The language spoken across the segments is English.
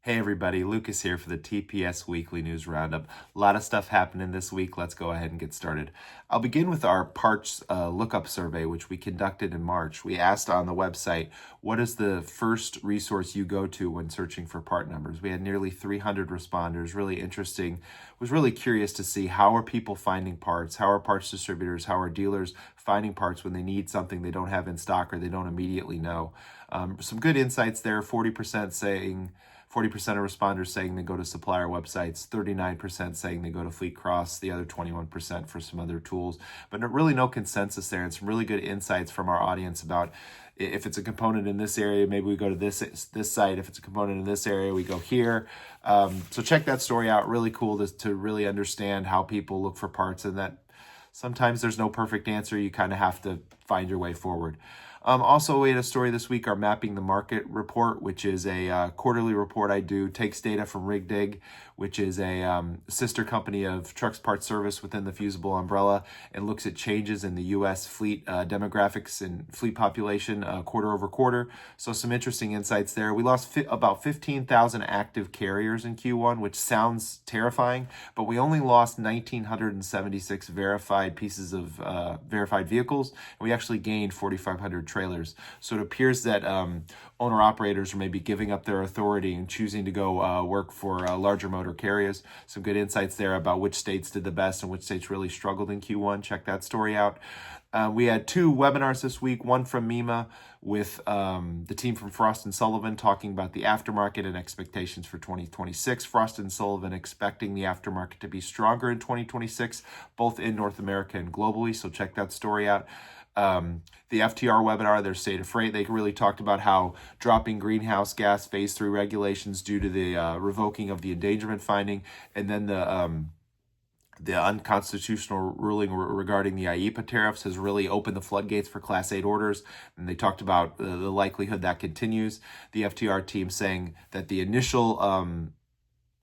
Hey everybody, Lucas here for the TPS Weekly News Roundup. A lot of stuff happening this week. Let's go ahead and get started. I'll begin with our parts lookup survey, which we conducted in March. We asked on the website, what is the first resource you go to when searching for part numbers? We had nearly 300 responders, really interesting. Was really curious to see how are people finding parts, how are parts distributors, how are dealers finding parts when they need something they don't have in stock or they don't immediately know. Some good insights there, 40% of responders saying they go to supplier websites, 39% saying they go to Fleet Cross, the other 21% for some other tools. But really no consensus there, and some really good insights from our audience about if it's a component in this area, maybe we go to this site. If it's a component in this area, we go here. So check that story out. Really cool to really understand how people look for parts, and that sometimes there's no perfect answer. You kind of have to find your way forward. Also, we had a story this week, our Mapping the Market report, which is a quarterly report I do, takes data from RigDig, which is a sister company of Trucks Parts Service within the Fusable umbrella, and looks at changes in the U.S. fleet demographics and fleet population quarter over quarter. So some interesting insights there. We lost about 15,000 active carriers in Q1, which sounds terrifying, but we only lost 1,976 verified pieces of verified vehicles, and we actually gained 4,500 trailers. So it appears that owner-operators are maybe giving up their authority and choosing to go work for larger motor carriers. Some good insights there about which states did the best and which states really struggled in Q1. Check that story out. We had two webinars this week, one from MEMA with the team from Frost Sullivan talking about the aftermarket and expectations for 2026. Frost Sullivan expecting the aftermarket to be stronger in 2026, both in North America and globally. So check that story out. The FTR webinar, their state of freight, they really talked about how dropping greenhouse gas phase 3 regulations due to the revoking of the endangerment finding, and then the unconstitutional ruling regarding the IEEPA tariffs has really opened the floodgates for Class 8 orders, and they talked about the likelihood that continues. The FTR team saying that the initial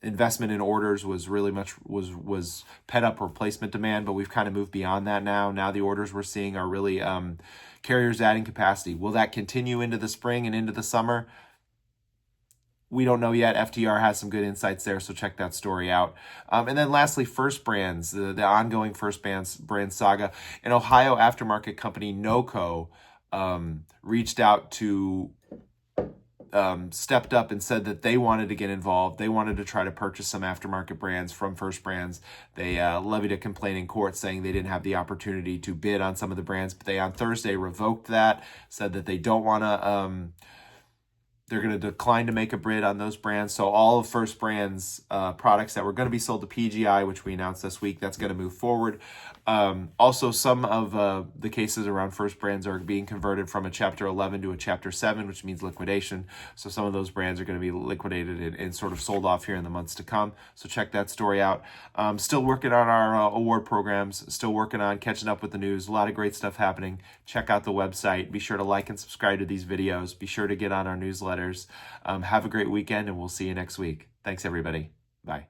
investment in orders was really much was pent up replacement demand, but we've kind of moved beyond that now. Now the orders we're seeing are really carriers adding capacity. Will that continue into the spring and into the summer? We don't know yet. FTR has some good insights there, so check that story out. And then lastly, First Brands, the ongoing First Brand saga. An Ohio aftermarket company, NOCO, reached out to stepped up and said that they wanted to get involved. They wanted to try to purchase some aftermarket brands from First Brands. They levied a complaint in court saying they didn't have the opportunity to bid on some of the brands, but they on Thursday revoked that, said that they don't want to, they're going to decline to make a bid on those brands. So all of First Brands products that were going to be sold to PGI, which we announced this week, that's going to move forward. Also, some of the cases around First Brands are being converted from a Chapter 11 to a Chapter 7, which means liquidation. So some of those brands are going to be liquidated and sort of sold off here in the months to come. So check that story out. Still working on our award programs, still working on catching up with the news. A lot of great stuff happening. Check out the website. Be sure to like and subscribe to these videos. Be sure to get on our newsletters. Have a great weekend, and we'll see you next week. Thanks, everybody. Bye.